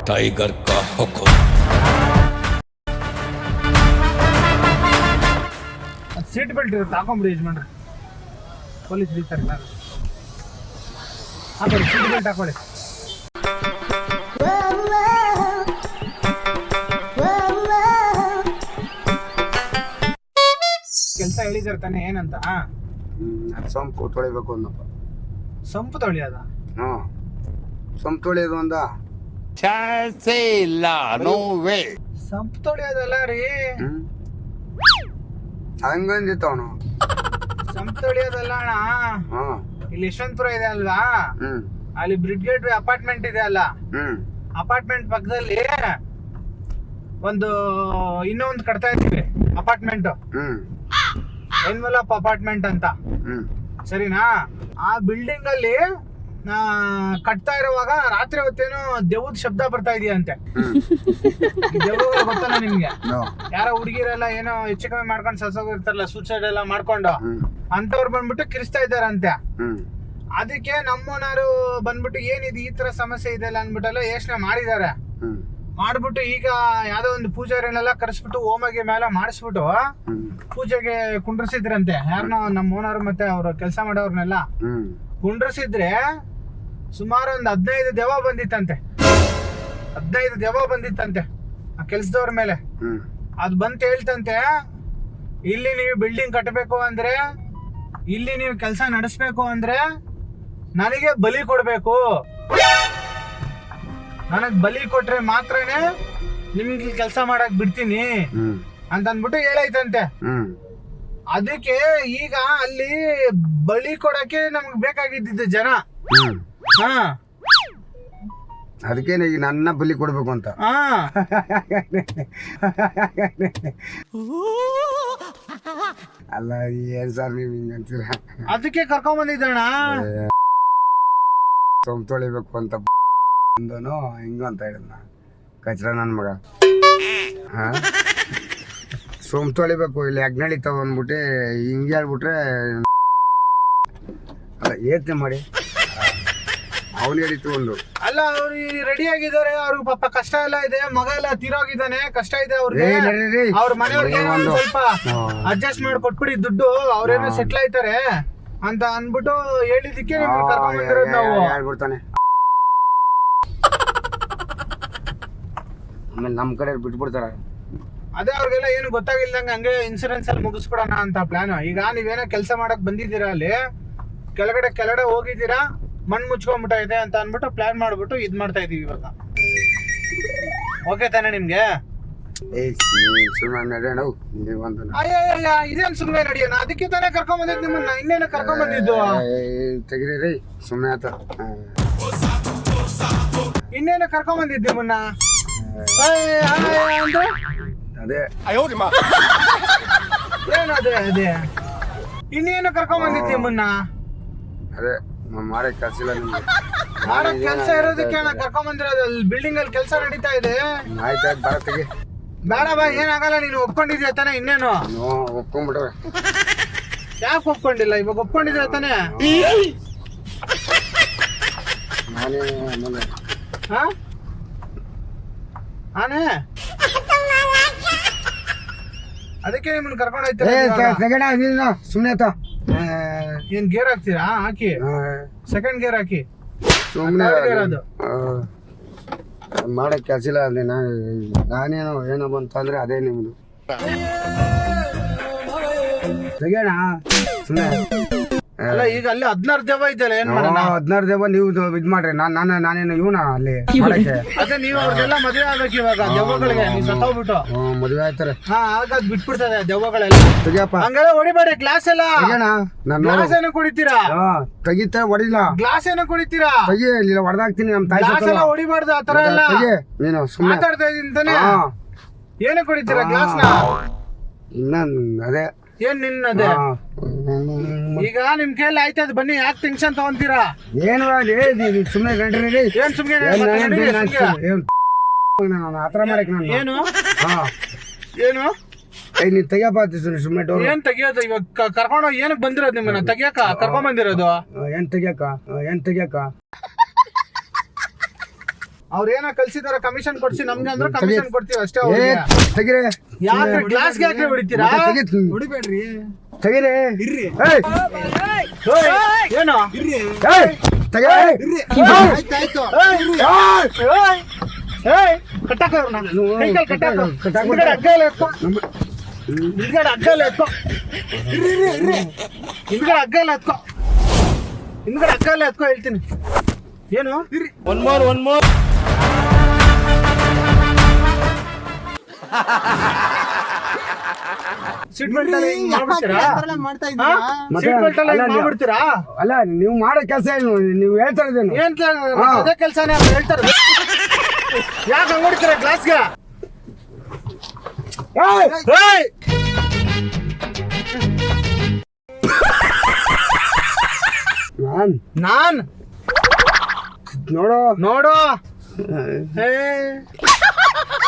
Tiger का हुक्म। Seat belt ಇರುತ್ತೆ, ಹಾಕೊಂಬಿಡಿ ಯಜಮಾನ್ರೆ. ಪೊಲೀಸ್ ಹಿಡಿತಾರೆ ಹಾಕೊಳ್ಳಿ, ಸೀಟ್ ಬೆಲ್ಟ್ ಹಾಕೊಳ್ಳಿ. ಕೆಲಸ ಹೇಳಿದಾರೆ ತಾನೆ ಏನಂತ? ಸೊಂಪು ತೊಳಿಬೇಕು ಅಂದಪ್ಪ. ಸಂಪು ತೊಳಿಯೋದ? ಸೊಂಪು ತೊಳೆಯೋದು ಅಂದ. ಚಾನ್ಸೇ ಇಲ್ಲ, ನೋ ವೇ. ಸಂಪು ತೊಳಿಯೋದಲ್ಲ ರೀ, ಹಂಗಂದಿತ್ತ ಅವನು. ಸಂಪು ತೊಳಿಯೋದಲ್ಲ ಅಣ್ಣ. ಇಲ್ಲಿ ಯಶವಂತಪುರ ಇದೆ ಅಲ್ವಾ, ಅಲ್ಲಿ ಬ್ರಿಡ್ ಗೇಟ್ ಅಪಾರ್ಟ್ಮೆಂಟ್ ಇದೆ ಅಲ್ಲ, ಅಪಾರ್ಟ್ಮೆಂಟ್ ಪಕ್ಕದಲ್ಲಿ ಒಂದು ಇನ್ನೊಂದು ಕಟ್ತಾ ಇದ್ದೀವಿ ಅಪಾರ್ಟ್ಮೆಂಟ್, ಎನ್ವಲಪ್ ಅಪಾರ್ಟ್ಮೆಂಟ್ ಅಂತ, ಸರಿನಾ? ಆ ಬಿಲ್ಡಿಂಗ್ ಅಲ್ಲಿ ಕಟ್ತಾ ಇರುವಾಗ ರಾತ್ರಿ ಹೊತ್ತೇನೋ ದೆವ್ವದ ಶಬ್ದ ಬರ್ತಾ ಇದೆಯಂತೆ. ದೆವ್ವಗಳು ಗೊತ್ತಲ್ಲ ನಿಮ್ಗೆ? ಯಾರೋ ಹುಡುಗಿರೆಲ್ಲ ಏನೋ ಹೆಚ್ಚು ಕಮ್ಮಿ ಮಾಡ್ಕೊಂಡು ಸಸೋಗಿರ್ತಾರಲ್ಲ, ಸೂಸೈಡ್ ಎಲ್ಲ ಮಾಡ್ಕೊಂಡು, ಅಂತವ್ರು ಬಂದ್ಬಿಟ್ಟು ಕಿರಿಸ್ತಾ ಇದ್ದಾರಂತೆ. ಅದಕ್ಕೆ ನಮ್ಮೋನಾರು ಬಂದ್ಬಿಟ್ಟು ಏನಿದೆ ಈ ತರ ಸಮಸ್ಯೆ ಇದೆ ಅಲ್ಲ ಅಂದ್ಬಿಟ್ಟೆಲ್ಲ ಯೋಚನೆ ಮಾಡಿದ್ದಾರೆ. ಮಾಡ್ಬಿಟ್ಟು ಈಗ ಯಾವ್ದೋ ಒಂದು ಪೂಜಾರಿನೆಲ್ಲ ಕರೆಸ್ಬಿಟ್ಟು ಹೋಮಗೆ ಮೇಲೆ ಮಾಡಿಸ್ಬಿಟ್ಟು ಪೂಜೆಗೆ ಕುಂಡ್ರಿಸಿದ್ರಂತೆ. ಯಾರನ್ನೋ ನಮ್ಮ ಓನರ್ ಮತ್ತೆ ಅವ್ರ ಕೆಲಸ ಮಾಡೋರ್ನೆಲ್ಲ ಕುಂಡ್ರಿಸಿದ್ರೆ ಸುಮಾರು ಒಂದು 15 ದೆವ್ವ ಬಂದಿತ್ತಂತೆ. 15 ದೆವ್ವ ಬಂದಿತ್ತಂತೆ ಆ ಕೆಲ್ಸದವ್ರ ಮೇಲೆ. ಅದ್ ಬಂತ ಹೇಳ್ತಂತೆ, ಇಲ್ಲಿ ನೀವು ಬಿಲ್ಡಿಂಗ್ ಕಟ್ಟಬೇಕು ಅಂದ್ರೆ, ಇಲ್ಲಿ ನೀವು ಕೆಲಸ ನಡೆಸ್ಬೇಕು ಅಂದ್ರೆ ನನಗೆ ಬಲಿ ಕೊಡ್ಬೇಕು, ನನಗ್ ಬಲಿ ಕೊಟ್ರೆ ಮಾತ್ರನೇ ನಿಮ್ಗೆ ಕೆಲಸ ಮಾಡಕ್ ಬಿಡ್ತೀನಿ ಅಂತ ಅಂದ್ಬಿಟ್ಟು ಹೇಳೈತಂತೆ. ಅದಕ್ಕೆ ಈಗ ಅಲ್ಲಿ ಬಲಿ ಕೊಡಕ್ಕೆ ನಮ್ಗೆ ಬೇಕಾಗಿದ್ದಿದ್ದು ಜನ. ಅದಕ್ಕೇನೆ ಈಗ ನನ್ನ ಬಲಿ ಕೊಡ್ಬೇಕು ಅಂತ. ಅಲ್ಲ ಏನ್ ಸರ್ ನೀವ್ ಹಿಂಗಂತೀರ? ಅದಕ್ಕೆ ಕರ್ಕೊಂಡ್ ಬಂದಿದ್ದಣ್ಣ. ಸೊಂಪು ತೊಳಿಬೇಕು ಅಂತ ಅಂದನು ಹಿಂಗಂತ ಹೇಳಿದ್ನ ಕಚ್ರ ನನ್ನ ಮಗ. ಸೊಂಪು ತೊಳಿಬೇಕು ಇಲ್ಲಿ ಅಗ್ನಳಿ ತಗೊಂಡ್ಬಿಟ್ಟು ಹಿಂಗೆ ಹೇಳ್ಬಿಟ್ರೆ ಅಲ್ಲ ಏತ್ನೆ ಮಾಡಿ ಅವನು ಹೇಳಿತ್ತು ಒಂದು. ಅಲ್ಲ ಅವ್ರು ರೆಡಿ ಆಗಿದ್ದಾರೆ, ಅವ್ರಿಗೆ ಪಾಪ ಕಷ್ಟ ಎಲ್ಲ ಇದೆ, ಮಗ ಎಲ್ಲ ತೀರೋಗಿದ್ದಾನೆ, ಕಷ್ಟ ಇದೆ ಅವ್ರಿಗೆ. ಅವ್ರ ಮನೆಯವ್ರಿಗೆ ಸ್ವಲ್ಪ ಅಡ್ಜಸ್ಟ್ ಮಾಡಿ ಕೊಟ್ಬಿಡಿ ದುಡ್ಡು, ಅವ್ರೇನೋ ಸೆಟ್ಲ್ ಆಯ್ತಾರೆ ಅಂತ ಅನ್ಬಿಟ್ಟು ಹೇಳಿದಕ್ಕೆ ಕರ್ಕೊಂಡ್ ಬಂದಿರೋದು ನಾವು. ಹೇಳ್ಬಿಡ್ತಾನೆ ಆಮೇಲೆ ನಮ್ಮ ಕಡೆ ಬಿಟ್ಬಿಡ್ತಾರ. ಅದೇ ಅವ್ರಿಗೆಲ್ಲ ಏನು ಗೊತ್ತಾಗಿಲ್ದಂಗೆ ಹಂಗೆ ಇನ್ಸೂರೆನ್ಸ್ ಅಲ್ಲಿ ಮುಗಿಸ್ಬಿಡೋಣ ಅಂತ ಪ್ಲಾನ್. ಈಗ ನೀವೇನೋ ಕೆಲಸ ಮಾಡಕ್ ಬಂದಿದ್ದೀರಾ, ಅಲ್ಲಿ ಕೆಳಗಡೆ ಹೋಗಿದ್ದೀರಾ, ಮಣ್ಣು ಮುಚ್ಕೊಂಡ್ಬಿಟ್ಟೈತೆ ಅಂತ ಅನ್ಬಿಟ್ಟು ಪ್ಲಾನ್ ಮಾಡ್ಬಿಟ್ಟು ಇದ್ ಮಾಡ್ತಾ ಇದೀವಿ ಇವಾಗ. ಓಕೆ ತಾನೆ ನಿಮ್ಗೆ? ಇದೇನ್ ಸುಮ್ಮನೆ ನಡಿಯೋಣ, ಅದಕ್ಕೆ ತಾನೇ ಕರ್ಕೊಂಡ್ ಬಂದಿದ್ದು ನಿಮ್ಮನ್ನ. ಇನ್ನೇನು ಕರ್ಕೊಂಡ್ ಬಂದಿದ್ದು? ತೆಗಿರಿ ಸುಮ್ಮನೆ ಆತ. ಇನ್ನೇನು ಕರ್ಕೊಂಡ್ ಬಂದಿದ್ದು ನಿಮ್ಮನ್ನ? ಅದೇ ಏನು ಅದೇ ಇನ್ನೇನು ಕರ್ಕೊಂಡ್ ಬಂದಿದ್ದು ನಿಮ್ಮನ್ನ? ಅದೇ ಮಾಡಕ್ ಕೆಲಸ ಇಲ್ಲ ನಿಮ್ಗೆ. ಮಾಡಕ್ ಕೆಲಸ ಇರೋದಕ್ಕೆ ಕರ್ಕೊಂಡ್ ಬಂದಿರೋದು. ಬಿಲ್ಡಿಂಗ್ ಅಲ್ಲಿ ಕೆಲಸ ನಡೀತಾ ಇದೆ. ಆಯ್ತಾಯ್ತು ಬರತ್ತಿಗೆ. ಬೇಡ ಬಾ, ಏನಾಗಲ್ಲ, ನೀನು ಒಪ್ಕೊಂಡಿದ್ಯಾ ತಾನೆ? ಇನ್ನೇನು ಒಪ್ಕೊಂಡ್ಬಿಟ್ರೆ ಯಾಕೆ ಒಪ್ಕೊಂಡಿಲ್ಲ? ಇವಾಗ ಒಪ್ಕೊಂಡಿದ್ಯಾ ತಾನೆ? ನಾನೇ ಅದಕ್ಕೆ ನಿಮ್ಮನ್ನ ಕರ್ಕೊಂಡು ಹೋಯ್ತಾರೆ. ಸುಮ್ಮನೆ ಏನ್ ಗೇರ್ ಹಾಕ್ತೀರಾ? ಹಾಕಿ, ಸೆಕೆಂಡ್ ಗೇರ್ ಹಾಕಿ. ಸುಮ್ಮನೆ ಅದು ಮಾಡಕ್ ಕೆಲಸ ಇಲ್ಲ ಅಂದೆ. ನಾನೇನೋ ಏನೋ ಬಂತಂದ್ರೆ ಅದೇ ನಿಮ್ದು. ತೆಗೋಣ ಸುಮ್ಮನೆ. ಅಲ್ಲ ಈಗ ಅಲ್ಲಿ 16 ದೆವ್ವ ಇದೆಯಲ್ಲ, ಏನ್ ಮಾಡೋಣ? 16 ದೆವ್ವ ನೀವು ಇದ್ ಮಾಡ್ರಿ. ನಾನೇನು ಇವನ ಅಲ್ಲಿ ಅದೇ ನೀವು ಅವ್ರಿಗೆಲ್ಲ ಮದುವೆ ಆಗ್ಬೇಕು ಇವಾಗ. ದೆವ್ವಗಳಿಗೆ ನೀವು ಸತ್ತೋಗ್ಬಿಟ್ಟು ಮದುವೆ ಆಯ್ತಾರೆ. ಆಗದ್ ಬಿಟ್ಬಿಡ್ತದೆ ದೆವ್ವಗಳೆಲ್ಲ. ತೆಗಿಯಪ್ಪ, ಹಂಗೆಲ್ಲ ಹೊಡಿಬೇಡಿ. ಗ್ಲಾಸ್ ಎಲ್ಲ ಗ್ಲಾಸ್ ಏನೋ ಕುಡಿತೀರಾ? ತೆಗಿತ ಹೊಡಿಲ್ಲ. ಗ್ಲಾಸ್ ಏನೋ ಕುಡಿತೀರಾ? ತೆಗಿ, ಇಲ್ಲ ಹೊಡೆದಾಕ್ತೀನಿ. ನಮ್ ತಾಯಿ ಗ್ಲಾಸ್ ಎಲ್ಲ ಹೊಡಿಬಾರ್ದು, ಆತರ ಎಲ್ಲ. ನೀನು ಸುಮ್ಮನೆ ಮಾತಾಡ್ತಾ ಇದೀನಿ ತಾನೆ. ಏನೇ ಕುಡಿತೀರಾ ಗ್ಲಾಸ್ ನ? ಇನ್ನ ಅದೇ ಏನ್ ನಿನ್ನದೆ? ಈಗ ನಿಮ್ ಕೈಯಲ್ಲಿ ಆಯ್ತದ, ಬನ್ನಿ. ಯಾಕೆ ಟೆನ್ಷನ್ ತಗೊಂತೀರಾ? ಏನು ಸುಮ್ಮನೆ ಗಂಡ್ರಿ. ಏನ್ ಸುಮ್ನೆ ಆತರ ಮಾಡಕ್ ನಾನು ಏನು ಏನು ನೀನ್ ತೆಗಿಯಪ್ಪ ಸುಮ್ಮನೆ ಡೋರ್. ಏನ್ ತೆಗಿಯೋದು? ಇವಾಗ ಕರ್ಕೊಂಡು ಏನಕ್ ಬಂದಿರೋದು ನಿಮ್ಮನ್ನ? ತೆಗಿಯಕ ಕರ್ಕೊಂಡ್ ಬಂದಿರೋದು? ಏನ್ ತೆಗಿಯಕ ಅವ್ರ ಏನೋ ಕಳ್ಸಿದಾರ ಕಮಿಷನ್ ಕೊಡ್ಸಿ ನಮ್ಗೆ ಅಂದ್ರೆ ಕಮಿಷನ್ ಕೊಡ್ತೀವಿ ಅಷ್ಟೇ ಏ ಅವ್ರಿಗೆ. ತೆಗಿರೆ ಯಾಕೆ ಗ್ಲಾಸ್ಗೆ ಯಾಕೆ ಹೊಡಿತೀರಾ? ಹೊಡಿಬೇಡ್ರಿ ತೆಗಿರೆ ಇರ್ರಿ. ಏಯ್ ಏಯ್, ಏನು ಏಯ್ ತೆಗಿ ಆಯ್ತಾಯ್ತು. ಏಯ್ ಕಟ್ಟಾಕ ಅವ್ರನ್ನ. ಕೈ ಕಾಲ್ ಕಟ್ಟಾಕ. ಹಿಂದ್ಗಡೆ ಹಗ್ಗ ಎಲ್ಲ ಎತ್ಕೊ. ಹಿಂದ್ಗಡೆ ಹಗ್ಗ ಎಲ್ಲ ಎತ್ಕೊ. ಇರ್ರಿ. ಹಿಂದ್ಗಡೆ ಹಗ್ಗ ಎಲ್ಲ ಎತ್ಕೊ. ಹಿಂದ್ಗಡೆ ಹಗ್ಗ ಎಲ್ಲ ಎತ್ಕೊ ಹೇಳ್ತೀನಿ. ಏನು ಇರ್ರಿ. ಒನ್ ಮೋರ್ ಸೀಟ್ ಬೆಲ್ಟ್ ಎಲ್ಲ ಹಿಂಗ್ ಮಾಡ್ಬಿಡ್ತೀರಾ? ಮಾಡ್ತಾ ಹಾ? ಸೀಟ್ ಬೆಲ್ಟ್ ಎಲ್ಲ ಹಿಂಗ್ ಮಾಡ್ಬಿಡ್ತೀರಾ? ಅಲ್ಲ ನೀವು ಮಾಡೋ ಕೆಲಸ ಏನು ನೀವು ಹೇಳ್ತಾ ಇದ್ದೇನು ಏನ್ ಅದೇ ಕೆಲ್ಸನೇ ಅಂತ ಹೇಳ್ತಾರೆ. ಯಾಕೆ ಹಂಗ್ ಹೊಡಿತೀರಾ ಗ್ಲಾಸ್ಗೆ? ಏಯ್! ನಾನ್ ನೋಡು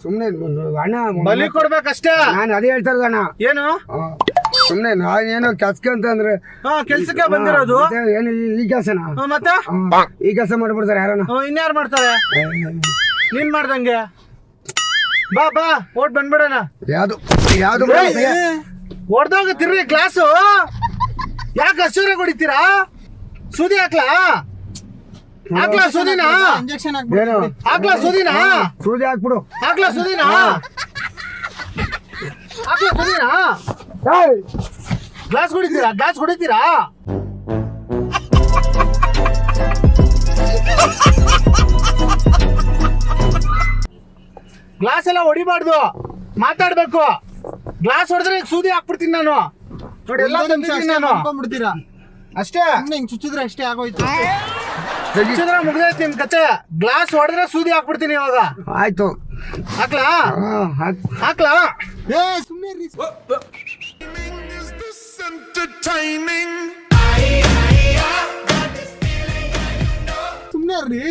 ಸುಮ್ನೆ ಅಣ್ಣ ಬಲಿ ಕೊಡ್ಬೇಕಷ್ಟೇ. ನಾನು ಅದೇ ಹೇಳ್ತಾ ಇರೋದು ಅಣ್ಣ. ಏನು ಸುಮ್ನೆ ನಾನೇನೋ ಕೆಲ್ಸಕ್ಕೆ ಅಂತಂದ್ರೆ ಹಾ ಕೆಲ್ಸಕ್ಕೆ ಬಂದಿರೋದು. ಮತ್ತೆ ಏನು ಈ ಕೆಲಸನ ಮತ್ತೆ ಈ ಕೆಲಸ ಮಾಡ್ಬಿಡ್ತಾರೆ ಯಾರನ್ನ ಇನ್ಯಾರು ಮಾಡ್ತಾರೆ? ನೀನ್ ಮಾಡ್ದಂಗೆ ಬಾ ಬಾ ಓಟ್ ಬಂದ್ಬಿಡೋಣ. ಯಾವ್ದು ಯಾವ್ದು ಹೊಡ್ದೋಗತ್ತಿರ್ರಿ ಗ್ಲಾಸು. ಯಾಕೆ ಅಷ್ಟೂರ ಹೊಡಿತೀರಾ? ಸೂದಿ ಹಾಕ್ಲಾ ಸೂದಿನ? ಇಂಜೆಕ್ಷನ್ ಏನು ಹಾಕ್ಲಾ ಸೂದಿನ? ಸೂಜಿ ಹಾಕ್ಬಿಡು. ಹಾಕ್ಲಾ ಸೂದಿನ? ಏಯ್! ಗ್ಲಾಸ್ ಹೊಡಿತೀರಾ? ಗ್ಲಾಸ್ ಎಲ್ಲ ಹೊಡಿಬಾರ್ದು, ಮಾತಾಡ್ಬೇಕು. ಗ್ಲಾಸ್ ಹೊಡೆದ್ರೆ ಸೂದಿ ಹಾಕ್ಬಿಡ್ತೀನಿ ನಾನು. ನೋಡಿ ಎಲ್ಲ ತಂದಿದ್ದೀನಿ ನಾನು. ಬಿಡ್ತೀರಾ ಅಷ್ಟೇ. ಹಿಂಗ್ ಚುಚ್ಚಿದ್ರೆ ಅಷ್ಟೇ ಆಗೋಯ್ತು. ಚುಚ್ಚಿದ್ರೆ ಮುಗ್ದೈತಿ ನಿಮ್ ಕತೆ. ಗ್ಲಾಸ್ ಹೊಡೆದ್ರೆ ಸೂದಿ ಹಾಕ್ಬಿಡ್ತೀನಿ ಇವಾಗ. ಆಯ್ತು ಹಾಕ್ಲಾ? ಹಾಕ್. ಹಾಕ್ಲಾ? ಏ ಸುಮ್ಮನೆ ರೀ. ಸುಮ್ಮನೆ ರೀ.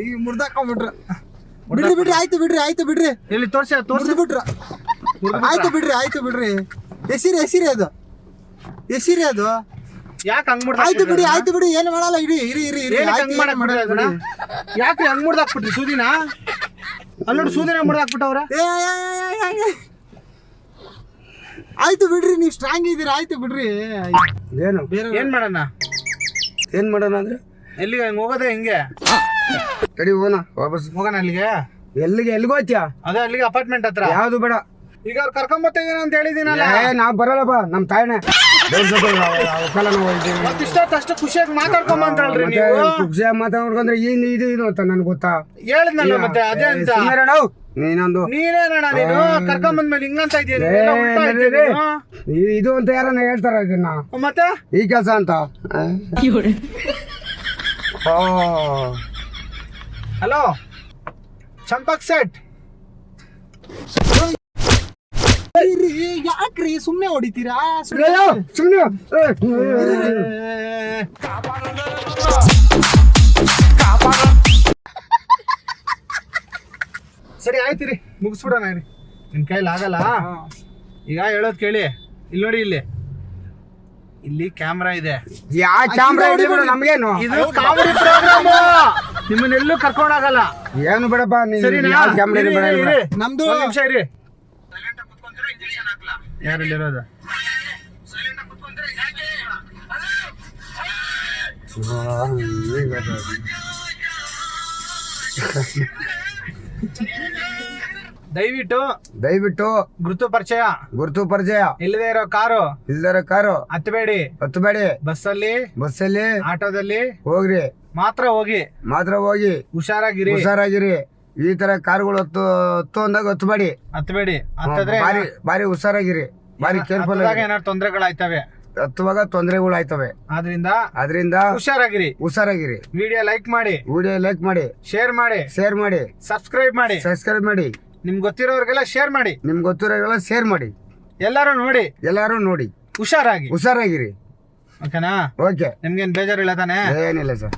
ಈ ಮುರ್ದಾಕೊಂಡ್ಬಿಟ್ರ. ಬಿಡ್ರಿ ಆಯ್ತು ಬಿಡ್ರಿ. ಇಲ್ಲಿ ತೋರ್ಸಿ ಬಿಟ್ರ. ಆಯ್ತು ಬಿಡ್ರಿ. ಎಸಿರಿ ಅದು. ಯಾಕೆ ಹಂಗ್ ಆಯ್ತು ಬಿಡಿ ಏನು ಮಾಡಲ್ಲ. ಇರಿ ಯಾಕೆ ಹಂಗ್ ಮುಡ್ದಾಕ್ಬಿಟ್ರಿ ಸೂದಿನ? ಅಲ್ಲಿ ಸೂದಿನ ಮುಡ್ದಾಕ್ಬಿಟ್ಟವ್ರ. ಆಯ್ತು ಬಿಡ್ರಿ, ನೀವು ಸ್ಟ್ರಾಂಗ್ ಇದೀರ. ಆಯ್ತು ಬಿಡ್ರಿ. ಏನು ಏನ್ ಮಾಡೋಣ ಅಂದ್ರೆ ಎಲ್ಲಿಗೆ ಹೋಗೋದೇ ಹಿಂಗೆ? ತಡಿ ಹೋಗೋಣ ವಾಪಸ್. ಹೋಗೋಣ ಅಲ್ಲಿಗೆ. ಎಲ್ಲಿಗೆ ಹೋಗ್ತೀಯಾ? ಅದೇ ಅಲ್ಲಿಗೆ ಅಪಾರ್ಟ್ಮೆಂಟ್ ಹತ್ರ. ಯಾವ್ದು ಬೇಡ. ಈಗ ಅವ್ರು ಕರ್ಕೊಂಬರ್ತಿದೀನಿ ಅಂತ ಹೇಳಿದೀನಲ್ಲ. ನಾವ್ ಬರಲ್ಲಪ್ಪ, ನಮ್ ತಾಯಿನೇ ಮತ್ತಿಷ್ಟಷ್ಟು ಖುಷಿಯಾಗಿ ಮಾತಾಡ್ಕೊಂಬಂದ್ರಲ್ರಿ ನೀವು. ಖುಷಿಯಾಗಿ ಮಾತಾಡ್ಕೊಂಡ್ರೆ ಇದು ಅಂತ ನನ್ಗೆ ಗೊತ್ತಾ? ಹೇಳಿದ್ನಲ್ಲ ಮತ್ತೆ ಅದೇ ಅಂತ. ನೀನೊಂದು ನೀನೇನಣ್ಣ ನೀನು ಕರ್ಕೊಂಬಂದ್ಮೇಲೆ ಹಿಂಗಂತ ಇದೀನಿ ಇದು ಅಂತ ಯಾರನ್ನ ಹೇಳ್ತಾರ ಇದನ್ನ? ಮತ್ತೆ ಈ ಕೆಲಸ ಅಂತ. Hello champak set. ಯಾಕ್ರಿ ಸುಮ್ನೆ ಹೊಡಿತೀರಾ? ಸುಮ್ನೆ ಸರಿ ಆಯ್ತಿರಿ, ಮುಗಿಸ್ಬಿಡೋಣ ರೀ. ನಿಮ್ ಕೈಲಿ ಆಗಲ್ಲ. ಈಗ ಹೇಳೋದ್ ಕೇಳಿ. ಇಲ್ಲಿ ನೋಡಿ, ಇಲ್ಲಿ ಕ್ಯಾಮ್ರಾ ಇದೆ. ಯಾವ ಕ್ಯಾಮ್ರಾ ನಮ್ಗೇನು? ಇದು ಕಾಮಿಡಿ ಪ್ರೋಗ್ರಾಮ್. ನಿಮ್ಮನ್ನೆಲ್ಲೂ ಕರ್ಕೊಂಡಾಗಲ್ಲ. ಏನು ಬೇಡಪ್ಪ. ಸರಿನಾ? ನಮ್ದು ಒಂದ್ ನಿಮಿಷ ಇರಿ. ಯಾರಲ್ಲಿರೋದು? ದಯವಿಟ್ಟು ಗುರುತು ಪರಿಚಯ ಇಲ್ಲದೆ ಇರೋ ಕಾರು ಹತ್ತಬೇಡಿ. ಬಸ್ಸಲ್ಲಿ ಆಟೋದಲ್ಲಿ ಹೋಗ್ರಿ. ಮಾತ್ರ ಹೋಗಿ ಹುಷಾರಾಗಿರಿ. ಈ ತರ ಕಾರುಗಳು ಹತ್ತು ಅಂದಾಗ ಹತ್ತಬೇಡಿ. ಹತ್ತದ್ರೆ ಬಾರಿ ಹುಷಾರಾಗಿರಿ. ಬಾರಿ ಕೇರ್ಫುಲ್. ಏನಾದ್ರು ತೊಂದರೆಗಳಾಯ್ತವೆ, ಹತ್ತುವಾಗ ತೊಂದರೆಗಳು ಆಯ್ತವೆ. ಆದ್ರಿಂದ ಹುಷಾರಾಗಿರಿ. ವಿಡಿಯೋ ಲೈಕ್ ಮಾಡಿ, ಶೇರ್ ಮಾಡಿ, ಸಬ್ಸ್ಕ್ರೈಬ್ ಮಾಡಿ. ನಿಮ್ಗೆ ಗೊತ್ತಿರೋರಿಗೆಲ್ಲ ಶೇರ್ ಮಾಡಿ. ಎಲ್ಲಾರು ನೋಡಿ ಹುಷಾರಾಗಿರಿ. ಓಕೆನಾ? ಓಕೆ. ನಿಮ್ಗೇನ್ ಬೇಜಾರಿಲ್ಲ ತಾನೆ? ಏನಿಲ್ಲ ಸರ್.